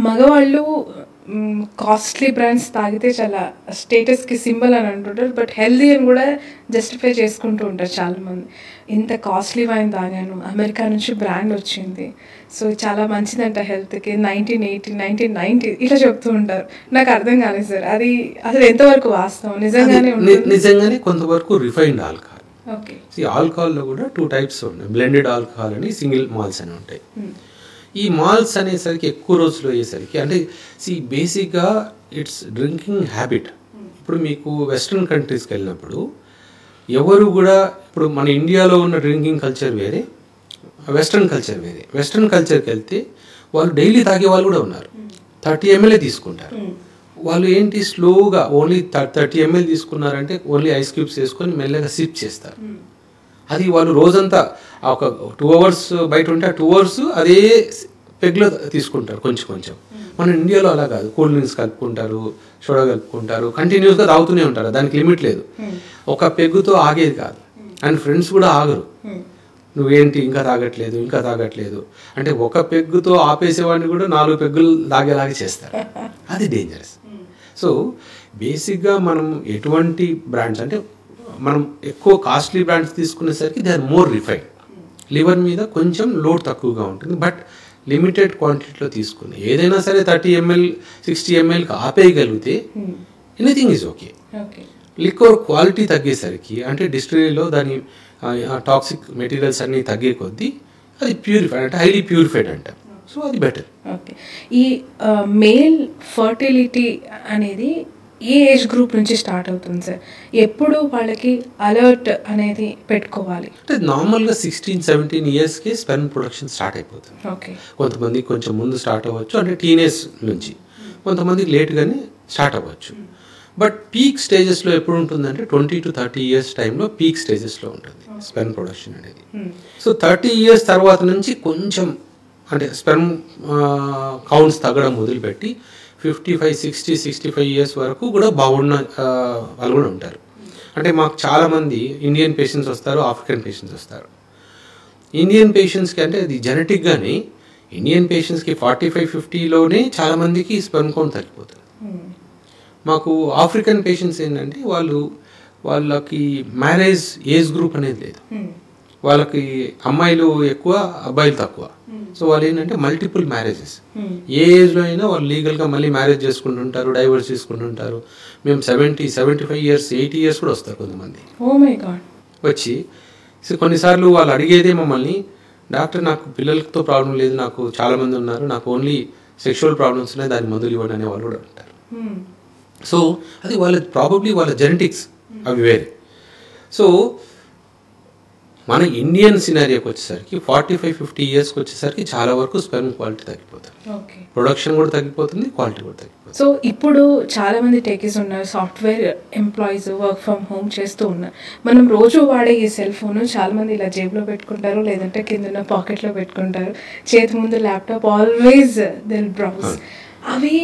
మగవాళ్ళు costly brands తాగితే చాలా స్టేటస్కి సింబల్ అని అంటుంటారు, బట్ హెల్దీ అని కూడా జస్టిఫై చేసుకుంటూ ఉంటారు చాలామంది. ఇంత కాస్ట్లీ వైన్ తాగాను, అమెరికా నుంచి బ్రాండ్ వచ్చింది, సో చాలా మంచిదంట హెల్త్కి, 1980 1990 ఇట్లా చెప్తూ ఉంటారు. నాకు అర్థం కాలేదు సార్, అది అసలు ఎంతవరకు వాస్తవం? నిజంగానే కొంతవరకు రిఫైన్డ్ ఆల్కహాల్. ఓకే. ఆల్కహాల్లో కూడా 2 టైప్స్ ఉన్నాయి, బ్లెండెడ్ ఆల్కహాల్ అని, సింగిల్ మాల్స్ అని ఉంటాయి. ఈ మాల్స్ అనేసరికి ఎక్కువ రోజులు అయ్యేసరికి అంటే బేసిక్గా ఇట్స్ డ్రింకింగ్ హ్యాబిట్. ఇప్పుడు మీకు వెస్ట్రన్ కంట్రీస్కి వెళ్ళినప్పుడు ఎవరు కూడా, ఇప్పుడు మన ఇండియాలో ఉన్న డ్రింకింగ్ కల్చర్ వేరే, వెస్ట్రన్ కల్చర్ వేరే. వెస్ట్రన్ కల్చర్కి వెళ్తే వాళ్ళు డైలీ తాగే వాళ్ళు కూడా ఉన్నారు, 30 ml తీసుకుంటారు. వాళ్ళు ఏంటి స్లోగా ఓన్లీ 30 ml తీసుకున్నారంటే ఓన్లీ ఐస్ క్యూబ్స్ వేసుకొని మెల్లగా సిప్ చేస్తారు. అది వాళ్ళు రోజంతా ఒక 2 hours బయట ఉంటే 2 hours అదే పెగ్లో తీసుకుంటారు కొంచెం కొంచెం. మన ఇండియాలో అలా కాదు, కూల్ డ్రింక్స్ కలుపుకుంటారు, సోడా కలుపుకుంటారు, కంటిన్యూస్గా తాగుతూనే ఉంటారు, దానికి లిమిట్ లేదు. ఒక పెగ్గుతో ఆగేది కాదు. అండ్ ఫ్రెండ్స్ కూడా ఆగరు, నువ్వేంటి ఇంకా తాగట్లేదు ఇంకా తాగట్లేదు అంటే ఒక పెగ్గుతో ఆపేసేవాడిని కూడా 4 పెగ్గులు తాగేలాగా చేస్తారు. అది డేంజరస్. సో బేసిక్గా మనం ఎటువంటి బ్రాండ్స్ అంటే మనం ఎక్కువ కాస్ట్లీ బ్రాండ్స్ తీసుకునేసరికి they are more refined. Liver మీద కొంచెం లోడ్ తక్కువగా ఉంటుంది, బట్ లిమిటెడ్ క్వాంటిటీలో తీసుకుని ఏదైనా సరే 30 ml 60 mlకి ఆపేయగలిగితే anything is okay. Liquor quality తగ్గేసరికి అంటే డిస్టిలరీలో దాని టాక్సిక్ మెటీరియల్స్ అన్నీ తగ్గే కొద్దీ అది ప్యూరిఫైడ్ అంటే హైలీ ప్యూరిఫైడ్ అంటారు. సో అది బెటర్. ఓకే. ఈ మేల్ ఫర్టిలిటీ అనేది ఏ ఏజ్ గ్రూప్ నుంచి స్టార్ట్ అవుతుంది సార్? ఎప్పుడు వాళ్ళకి అలర్ట్ అనేది పెట్టుకోవాలి? అంటే నార్మల్గా 16-17 yearsకి స్పెర్మ్ ప్రొడక్షన్ స్టార్ట్ అయిపోతుంది. ఓకే. కొంతమంది కొంచెం ముందు స్టార్ట్ అవ్వచ్చు, అంటే టీనేజ్ నుంచి, కొంతమందికి లేట్గానే స్టార్ట్ అవ్వచ్చు. బట్ పీక్ స్టేజెస్లో ఎప్పుడు ఉంటుందంటే 20 to 30 years టైంలో పీక్ స్టేజెస్లో ఉంటుంది స్పెర్మ్ ప్రొడక్షన్ అనేది. సో 30 years తర్వాత నుంచి కొంచెం అంటే స్పెర్మ్ కౌంట్స్ తగ్గడం మొదలుపెట్టి 55, 60, 65 years వరకు కూడా బాగున్న వాళ్ళు కూడా ఉంటారు. అంటే మాకు చాలామంది ఇండియన్ పేషెంట్స్ వస్తారు, ఆఫ్రికన్ పేషెంట్స్ వస్తారు. ఇండియన్ పేషెంట్స్కి అంటే అది జెనెటిక్గానే ఇండియన్ పేషెంట్స్కి 45-50లోనే చాలామందికి స్పెర్మ్ కౌంట్ తగ్గిపోతుంది. మాకు ఆఫ్రికన్ పేషెంట్స్ ఏంటంటే వాళ్ళకి మ్యారేజ్ ఏజ్ గ్రూప్ అనేది లేదు, వాళ్ళకి అమ్మాయిలు ఎక్కువ అబ్బాయిలు తక్కువ. సో వాళ్ళు ఏంటంటే మల్టిపుల్ మ్యారేజెస్, ఏ ఏజ్లో అయినా వాళ్ళు లీగల్గా మళ్ళీ మ్యారేజ్ చేసుకుంటుంటారు, డైవర్స్ తీసుకుంటుంటారు. మేము 75 years 80 years కూడా వస్తారు కొంతమంది వచ్చి. సో కొన్నిసార్లు వాళ్ళు అడిగేదే మమ్మల్ని, డాక్టర్ నాకు పిల్లలతో ప్రాబ్లం లేదు, నాకు చాలామంది ఉన్నారు, నాకు ఓన్లీ సెక్షువల్ ప్రాబ్లమ్స్ ఉన్నాయి, దాని మందులు ఇవ్వండి అనే వాళ్ళు కూడా అంటారు. సో అది ప్రాబబ్లీ వాళ్ళ జెనెటిక్స్ అవి వేరే. సో మన ఇండియన్ సినారియోకి వచ్చేసరికి 45-50 yearsకి వచ్చేసరికి చాలా వరకు స్పెర్మ్ క్వాలిటీ తగ్గిపోతుంది, ప్రొడక్షన్ కూడా తగ్గిపోతుంది, క్వాలిటీ కూడా తగ్గిపోతుంది. సో ఇప్పుడు చాలా మంది టెకీస్ ఉన్నారు, software employees work from home చేస్తూ ఉన్నారు. మనం రోజు వాడే ఈ సెల్ ఫోన్ చాలా మంది ఇలా జేబులో పెట్టుకుంటారు, లేదంటే కింద పాకెట్లో పెట్టుకుంటారు, చేతి ముందు laptop, always they will browse. అవి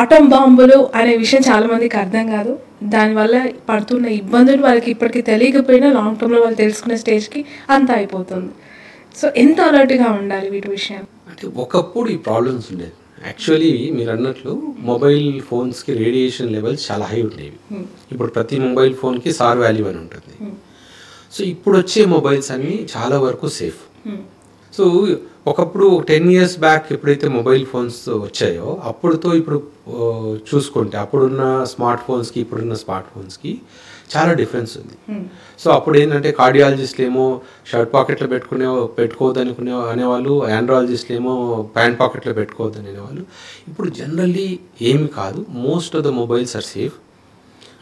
ఆటం బాంబులు అనే విషయం చాలా మందికి అర్థం కాదు. దానివల్ల పడుతున్న ఇబ్బందులు వాళ్ళకి ఇప్పటికీ తెలియకపోయినా లాంగ్ టర్మ్లో వాళ్ళు తెలుసుకునే స్టేజ్కి అంతా అయిపోతుంది. సో ఎంత అలర్ట్గా ఉండాలి వీటి విషయం? అంటే ఒకప్పుడు ఈ ప్రాబ్లమ్స్ ఉండేది. యాక్చువల్లీ మీరు అన్నట్లు మొబైల్ ఫోన్స్కి రేడియేషన్ లెవెల్స్ చాలా హై ఉండేవి. ఇప్పుడు ప్రతి మొబైల్ ఫోన్కి సార్ వాల్యూ అని ఉంటుంది. సో ఇప్పుడు వచ్చే మొబైల్స్ అన్నీ చాలా వరకు సేఫ్. సో ఒకప్పుడు 10 years బ్యాక్ ఎప్పుడైతే మొబైల్ ఫోన్స్ వచ్చాయో అప్పుడుతో ఇప్పుడు చూసుకుంటే అప్పుడున్న స్మార్ట్ ఫోన్స్కి ఇప్పుడున్న స్మార్ట్ ఫోన్స్కి చాలా డిఫరెన్స్ ఉంది. సో అప్పుడు ఏంటంటే కార్డియాలజిస్ట్లు ఏమో షర్ట్ పాకెట్లో పెట్టుకోవద్దు అనేవాళ్ళు, ఆండ్రాలజిస్ట్లు ఏమో ప్యాంట్ పాకెట్లో పెట్టుకోవద్దని అనేవాళ్ళు. ఇప్పుడు జనరల్లీ ఏమి కాదు, most of the mobiles are safe.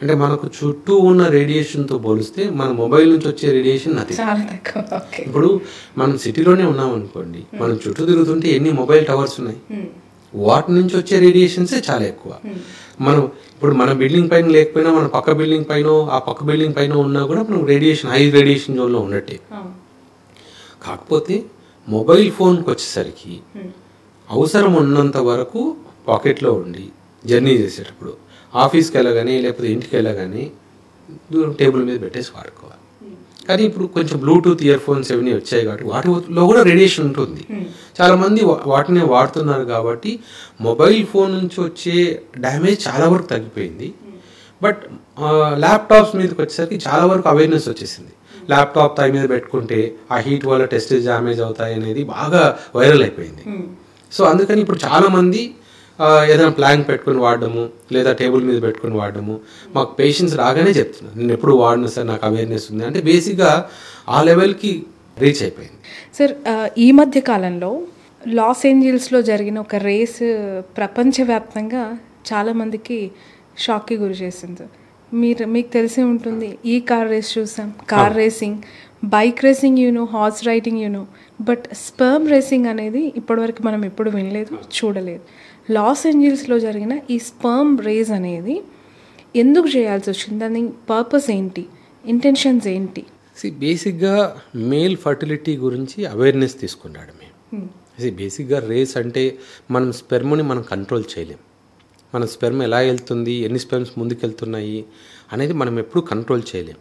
అంటే మనకు చుట్టూ ఉన్న రేడియేషన్తో పోలిస్తే మన మొబైల్ నుంచి వచ్చే రేడియేషన్ అది. ఇప్పుడు మనం సిటీలోనే ఉన్నాం అనుకోండి, మనం చుట్టూ తిరుగుతుంటే ఎన్ని మొబైల్ టవర్స్ ఉన్నాయి, వాటి నుంచి వచ్చే రేడియేషన్సే చాలా ఎక్కువ. మనం ఇప్పుడు మన బిల్డింగ్ పైన లేకపోయినా మన పక్క బిల్డింగ్ పైన ఆ పక్క బిల్డింగ్ పైన ఉన్నా కూడా మనం హై రేడియేషన్ జోన్లో ఉన్నట్టే. కాకపోతే మొబైల్ ఫోన్కి వచ్చేసరికి అవసరం ఉన్నంత వరకు పాకెట్లో ఉండి జర్నీ చేసేటప్పుడు, ఆఫీస్కి వెళ్ళగానే లేకపోతే ఇంటికి వెళ్ళగానే టేబుల్ మీద పెట్టేసి వాడుకోవాలి. కానీ ఇప్పుడు కొంచెం బ్లూటూత్ ఇయర్ ఫోన్స్ ఇవన్నీ వచ్చాయి కాబట్టి వాటిలో కూడా రేడియేషన్ ఉంటుంది. చాలామంది వాటిని వాడుతున్నారు కాబట్టి మొబైల్ ఫోన్ నుంచి వచ్చే డ్యామేజ్ చాలా వరకు తగ్గిపోయింది. బట్ ల్యాప్టాప్స్ మీదకి వచ్చేసరికి చాలా వరకు అవేర్నెస్ వచ్చేసింది. ల్యాప్టాప్ థై మీద పెట్టుకుంటే ఆ హీట్ వల్ల టెస్టేజ్ డ్యామేజ్ అవుతాయి అనేది బాగా వైరల్ అయిపోయింది. సో అందుకని ఇప్పుడు చాలామంది ఏదైనా ప్లాంక్ పెట్టుకుని వాడడము లేదా టేబుల్ మీద పెట్టుకుని వాడడము మాకు పేషెంట్స్ రాగానే చెప్తున్నాను, నేను ఎప్పుడు వాడినా సార్, నాకు అవేర్నెస్ ఉంది అంటే బేసిక్గా ఆ లెవెల్కి రీచ్ అయిపోయింది. సార్, ఈ మధ్య కాలంలో లాస్ ఏంజల్స్లో జరిగిన ఒక రేస్ ప్రపంచవ్యాప్తంగా చాలామందికి షాక్కి గురి చేసింది. మీకు తెలిసే ఉంటుంది, ఈ కార్ రేస్ చూసాం, car racing, bike racing horse riding but sperm racing అనేది ఇప్పటివరకు మనం ఎప్పుడు వినలేదు, చూడలేదు. లాస్ ఏంజల్స్లో జరిగిన ఈ స్పర్మ్ రేస్ అనేది ఎందుకు చేయాల్సి వచ్చింది? దాని పర్పస్ ఏంటి, ఇంటెన్షన్స్ ఏంటి? బేసిక్గా మేల్ ఫర్టిలిటీ గురించి అవేర్నెస్ తీసుకున్నాడు మేము. బేసిక్గా రేస్ అంటే మనం స్పెర్మ్ని మనం కంట్రోల్ చేయలేం. మన స్పెర్మ్ ఎలా వెళ్తుంది, ఎన్ని స్పెర్మ్స్ ముందుకు వెళ్తున్నాయి అనేది మనం ఎప్పుడు కంట్రోల్ చేయలేం.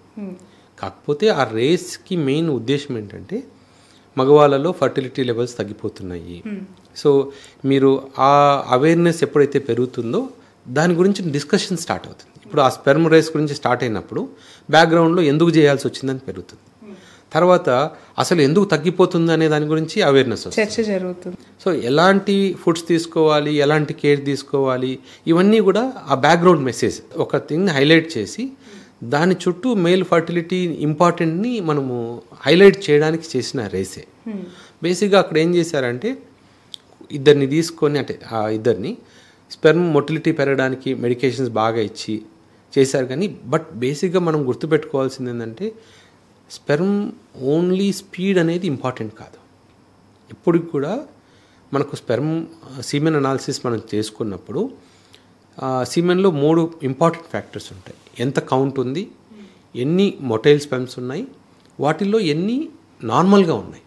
కాకపోతే ఆ రేస్కి మెయిన్ ఉద్దేశం ఏంటంటే మగవాళ్ళలో ఫర్టిలిటీ లెవెల్స్ తగ్గిపోతున్నాయి. సో మీరు ఆ అవేర్నెస్ ఎప్పుడైతే పెరుగుతుందో దాని గురించి డిస్కషన్ స్టార్ట్ అవుతుంది. ఇప్పుడు ఆ స్పెర్మ్ రేస్ గురించి స్టార్ట్ అయినప్పుడు బ్యాక్గ్రౌండ్లో ఎందుకు చేయాల్సి వచ్చిందని పెరుగుతుంది. తర్వాత అసలు ఎందుకు తగ్గిపోతుంది అనే దాని గురించి అవేర్నెస్ వస్తుంది, చర్చ జరుగుతుంది. సో ఎలాంటి ఫుడ్స్ తీసుకోవాలి, ఎలాంటి కేర్ తీసుకోవాలి, ఇవన్నీ కూడా ఆ బ్యాక్గ్రౌండ్ మెసేజ్ ఒక థింగ్ హైలైట్ చేసి దాని చుట్టూ మేల్ ఫర్టిలిటీ ఇంపార్టెంట్ని మనము హైలైట్ చేయడానికి చేసిన రేసే. బేసిక్గా అక్కడ ఏం చేశారంటే ఇద్దరిని తీసుకొని, అంటే ఆ ఇద్దరిని స్పెర్మ్ మొటిలిటీ పెరగడానికి మెడికేషన్స్ బాగా ఇచ్చి చేశారు. కానీ బట్ బేసిక్గా మనం గుర్తుపెట్టుకోవాల్సింది ఏంటంటే స్పెర్మ్ ఓన్లీ స్పీడ్ అనేది ఇంపార్టెంట్ కాదు. ఇప్పటికి కూడా మనకు స్పెర్మ్ సీమెన్ అనాలిసిస్ మనం చేసుకున్నప్పుడు సీమెన్లో 3 ఇంపార్టెంట్ ఫ్యాక్టర్స్ ఉంటాయి. ఎంత కౌంట్ ఉంది, ఎన్ని మొటైల్ స్పెర్మ్స్ ఉన్నాయి, వాటిల్లో ఎన్ని నార్మల్గా ఉన్నాయి.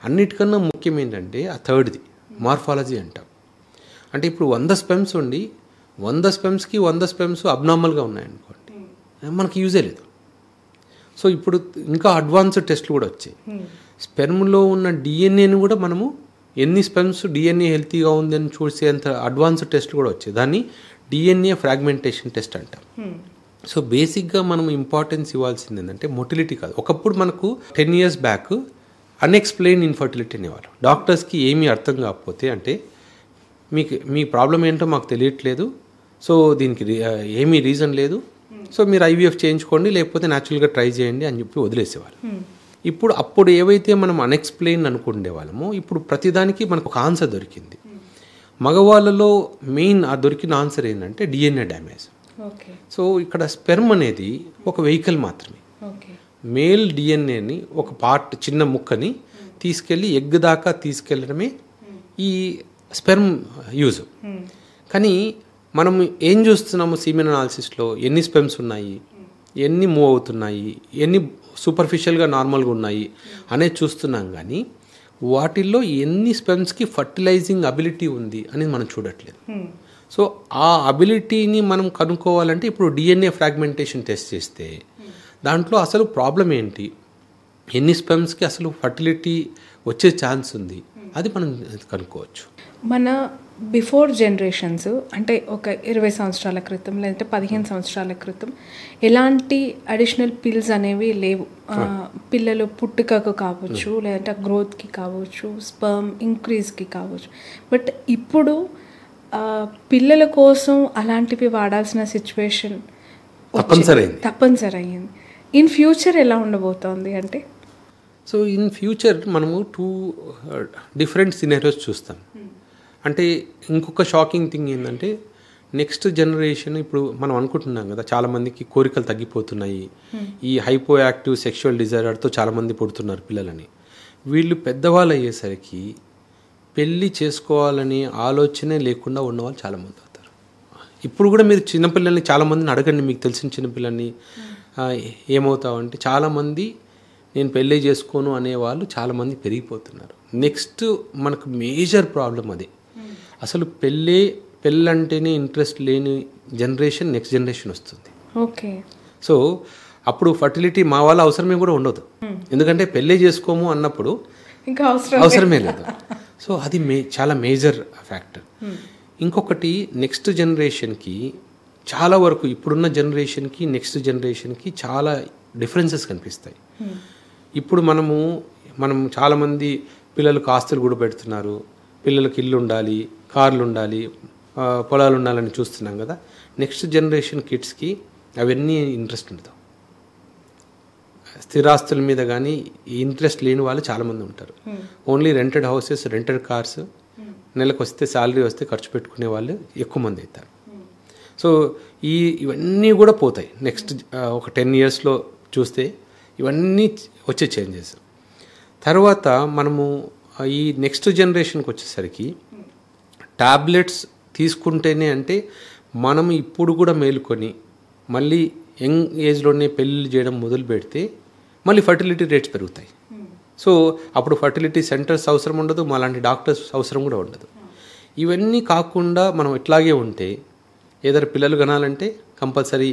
అన్నిటికన్నా ముఖ్యం ఏంటంటే ఆ థర్డ్ది మార్ఫాలజీ అంటాం. అంటే ఇప్పుడు 100 స్పెర్మ్స్ ఉండి 100 స్పెర్మ్స్కి 100 స్పెర్మ్స్ అబ్నార్మల్గా ఉన్నాయనుకోండి, మనకి యూజే లేదు. సో ఇప్పుడు ఇంకా అడ్వాన్స్డ్ టెస్ట్లు కూడా వచ్చాయి. స్పెర్మ్లో ఉన్న డిఎన్ఏని కూడా మనము ఎన్ని స్పెర్మ్స్ డిఎన్ఏ హెల్తీగా ఉందని చూసేంత అడ్వాన్స్డ్ టెస్ట్ కూడా వచ్చాయి. దాన్ని డిఎన్ఏ ఫ్రాగ్మెంటేషన్ టెస్ట్ అంటాం. సో బేసిక్గా మనం ఇంపార్టెన్స్ ఇవ్వాల్సింది ఏంటంటే మొటిలిటీ కాదు. ఒకప్పుడు మనకు 10 years బ్యాక్ అన్ఎక్స్ప్లెయిన్ ఇన్ఫర్టిలిటీ అనేవాళ్ళు. డాక్టర్స్కి ఏమీ అర్థం కాకపోతే అంటే మీ ప్రాబ్లం ఏంటో మాకు తెలియట్లేదు, సో దీనికి ఏమీ రీజన్ లేదు, సో మీరు ఐవీఎఫ్ చేయించుకోండి లేకపోతే న్యాచురల్గా ట్రై చేయండి అని చెప్పి వదిలేసేవాళ్ళు. అప్పుడు ఏవైతే మనం అన్ఎక్స్ప్లెయిన్ అనుకుండే వాళ్ళమో ఇప్పుడు ప్రతిదానికి మనకు ఒక ఆన్సర్ దొరికింది. మగవాళ్ళలో మెయిన్ ఆ దొరికిన ఆన్సర్ ఏంటంటే డిఎన్ఏ డ్యామేజ్. సో ఇక్కడ స్పెర్మ్ అనేది ఒక వెహికల్ మాత్రమే. మేల్ డిఎన్ఏని ఒక పార్ట్, చిన్న ముక్కని తీసుకెళ్ళి ఎగ్ దాకా తీసుకెళ్ళడమే ఈ స్పెర్మ్ యూజ్. కానీ మనం ఏం చూస్తున్నాము సీమెన్ అనాలిసిస్లో, ఎన్ని స్పెర్మ్స్ ఉన్నాయి, ఎన్ని మూవ్ అవుతున్నాయి, ఎన్ని సూపర్ఫిషియల్గా నార్మల్గా ఉన్నాయి అనేది చూస్తున్నాం. కానీ వాటిల్లో ఎన్ని స్పెర్మ్స్కి ఫర్టిలైజింగ్ అబిలిటీ ఉంది అనేది మనం చూడట్లేదు. సో ఆ అబిలిటీని మనం కనుక్కోవాలంటే ఇప్పుడు డిఎన్ఏ ఫ్రాగ్మెంటేషన్ టెస్ట్ చేస్తే దాంట్లో అసలు ప్రాబ్లం ఏంటి, ఎన్ని స్పెర్మ్స్కి అసలు ఫర్టిలిటీ వచ్చే ఛాన్స్ ఉంది, అది మనం కనుక్కోవచ్చు. మన బిఫోర్ జనరేషన్స్ అంటే ఒక 20 సంవత్సరాల క్రితం లేదంటే 15 సంవత్సరాల క్రితం ఎలాంటి అడిషనల్ పిల్స్ అనేవి లేవు. పిల్లలు పుట్టుకకు కావచ్చు, లేదంటే గ్రోత్కి కావచ్చు, స్పర్మ్ ఇంక్రీజ్కి కావచ్చు. బట్ ఇప్పుడు పిల్లల కోసం అలాంటివి వాడాల్సిన సిచ్యువేషన్ తప్పనిసరి అయ్యింది. ఇన్ ఫ్యూచర్ ఎలా ఉండబోతోంది అంటే, సో ఇన్ ఫ్యూచర్ మనము 2 డిఫరెంట్ సినారియోస్ చూస్తాం. అంటే ఇంకొక షాకింగ్ థింగ్ ఏంటంటే నెక్స్ట్ జనరేషన్, ఇప్పుడు మనం అనుకుంటున్నాం కదా చాలామందికి కోరికలు తగ్గిపోతున్నాయి, ఈ హైపో యాక్టివ్ సెక్షువల్ డిజైర్తో చాలామంది పుడుతున్నారు పిల్లలని. వీళ్ళు పెద్దవాళ్ళు అయ్యేసరికి పెళ్ళి చేసుకోవాలని ఆలోచనే లేకుండా ఉన్నవాళ్ళు చాలామంది అవుతారు. ఇప్పుడు కూడా మీరు చిన్నపిల్లల్ని చాలామందిని అడగండి, మీకు తెలిసిన చిన్నపిల్లల్ని ఏమవుతావంటే చాలామంది నేను పెళ్ళి చేసుకోను అనేవాళ్ళు చాలామంది పెరిగిపోతున్నారు. నెక్స్ట్ మనకు మేజర్ ప్రాబ్లం అదే. అసలు పెళ్ళంటేనే ఇంట్రెస్ట్ లేని జనరేషన్ నెక్స్ట్ జనరేషన్ వస్తుంది. ఓకే. సో అప్పుడు ఫర్టిలిటీ మా వాళ్ళ అవసరమే కూడా ఉండదు, ఎందుకంటే పెళ్ళి చేసుకోము అన్నప్పుడు ఇంకా అవసరమే లేదు. సో అది చాలా మేజర్ ఫ్యాక్టర్. ఇంకొకటి నెక్స్ట్ జనరేషన్కి చాలా వరకు ఇప్పుడున్న జనరేషన్కి నెక్స్ట్ జనరేషన్కి చాలా డిఫరెన్సెస్ కనిపిస్తాయి. ఇప్పుడు మనం చాలామంది పిల్లలకు ఆస్తులు కూడా పెడుతున్నారు, పిల్లలకి ఇల్లు ఉండాలి, కార్లు ఉండాలి, పొలాలు ఉండాలని చూస్తున్నాం కదా. నెక్స్ట్ జనరేషన్ కిడ్స్కి అవన్నీ ఇంట్రెస్ట్ ఉండదు. స్థిరాస్తుల మీద కానీ ఇంట్రెస్ట్ లేని వాళ్ళు చాలామంది ఉంటారు. Only rented houses, rented cars, నెలకు వస్తే శాలరీ వస్తే ఖర్చు పెట్టుకునే వాళ్ళు ఎక్కువ మంది అవుతారు. సో ఇవన్నీ కూడా పోతాయి నెక్స్ట్ ఒక 10 yearsలో చూస్తే. ఇవన్నీ వచ్చే చేంజెస్. తర్వాత మనము ఈ నెక్స్ట్ జనరేషన్కి వచ్చేసరికి టాబ్లెట్స్ తీసుకుంటేనే, అంటే మనం ఇప్పుడు కూడా మేలుకొని మళ్ళీ యంగ్ ఏజ్లోనే పెళ్ళిళ్ళు చేయడం మొదలు పెడితే మళ్ళీ ఫర్టిలిటీ రేట్స్ పెరుగుతాయి. సో అప్పుడు ఫర్టిలిటీ సెంటర్స్ అవసరం ఉండదు, మాలాంటి డాక్టర్స్ అవసరం కూడా ఉండదు. ఇవన్నీ కాకుండా మనం ఇట్లాగే ఉంటే ఏదైనా పిల్లలు కనాలంటే కంపల్సరీ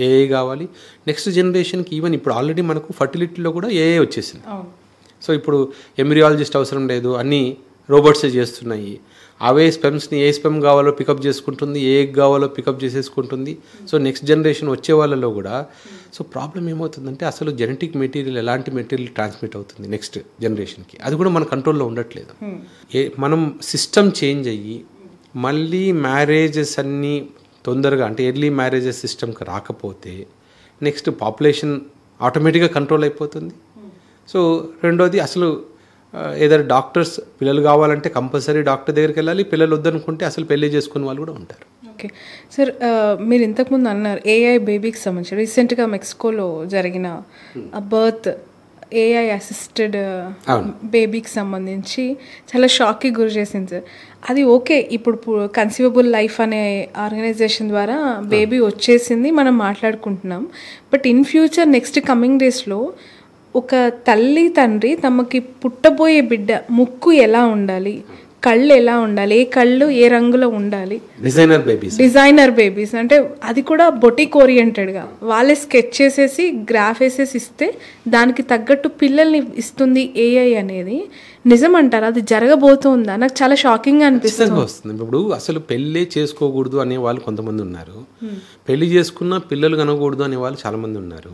ఏఏ కావాలి. నెక్స్ట్ జనరేషన్కి ఈవెన్ ఇప్పుడు ఆల్రెడీ మనకు ఫర్టిలిటీలో కూడా ఏఏ వచ్చేసింది. సో ఇప్పుడు ఎంబ్రియాలజిస్ట్ అవసరం లేదు, అన్నీ రోబోట్సే చేస్తున్నాయి. అవే స్పెమ్స్ని ఏ స్పెమ్ కావాలో పికప్ చేసుకుంటుంది, ఏ ఎగ్ కావాలో పికప్ చేసేసుకుంటుంది. సో నెక్స్ట్ జనరేషన్ వచ్చే వాళ్ళలో కూడా సో ప్రాబ్లం ఏమవుతుందంటే అసలు జెనెటిక్ మెటీరియల్ ఎలాంటి మెటీరియల్ ట్రాన్స్మిట్ అవుతుంది నెక్స్ట్ జనరేషన్కి, అది కూడా మన కంట్రోల్లో ఉండట్లేదు. మనం సిస్టమ్ చేంజ్ అయ్యి మళ్ళీ మ్యారేజెస్ అన్నీ తొందరగా, అంటే ఎర్లీ మ్యారేజెస్ సిస్టమ్కి రాకపోతే నెక్స్ట్ పాపులేషన్ ఆటోమేటిక్గా కంట్రోల్ అయిపోతుంది. సో రెండోది అసలు ఏదైనా డాక్టర్స్ పిల్లలు కావాలంటే కంపల్సరీ డాక్టర్ దగ్గరికి వెళ్ళాలి, పిల్లలు వద్దనుకుంటే అసలు పెళ్లి చేసుకునే వాళ్ళు కూడా ఉంటారు. ఓకే సార్, మీరు ఇంతకుముందు అన్నారు ఏఐ బేబీకి సంబంధించి రీసెంట్గా మెక్సికోలో జరిగిన బర్త్ ఏఐ అసిస్టెడ్ బేబీకి సంబంధించి చాలా షాక్కి గురి చేసింది సార్. అది ఓకే, ఇప్పుడు కన్సీవబుల్ లైఫ్ అనే ఆర్గనైజేషన్ ద్వారా బేబీ వచ్చేసింది, మనం మాట్లాడుకుంటున్నాం. But in future next coming డేస్లో ఒక తల్లి తండ్రి తమకి పుట్టబోయే బిడ్డ ముక్కు ఎలా ఉండాలి, కళ్ళు ఎలా ఉండాలి, ఏ కళ్ళు ఏ రంగులో ఉండాలి, డిజైనర్ బేబీస్ అంటే అది కూడా బొటిక్ ఓరియంటెడ్గా వాళ్ళే స్కెచ్ చేసేసి గ్రాఫ్ వేసేసి ఇస్తే దానికి తగ్గట్టు పిల్లల్ని ఇస్తుంది ఏఐ అనేది నిజం అంటారా? అది జరగబోతుందా? నాకు చాలా షాకింగ్గా అనిపిస్తుంది. ఇప్పుడు అసలు పెళ్ళే చేసుకోకూడదు అనే వాళ్ళు కొంతమంది ఉన్నారు, పెళ్లి చేసుకున్న పిల్లలు కనకూడదు అనే వాళ్ళు చాలా మంది ఉన్నారు.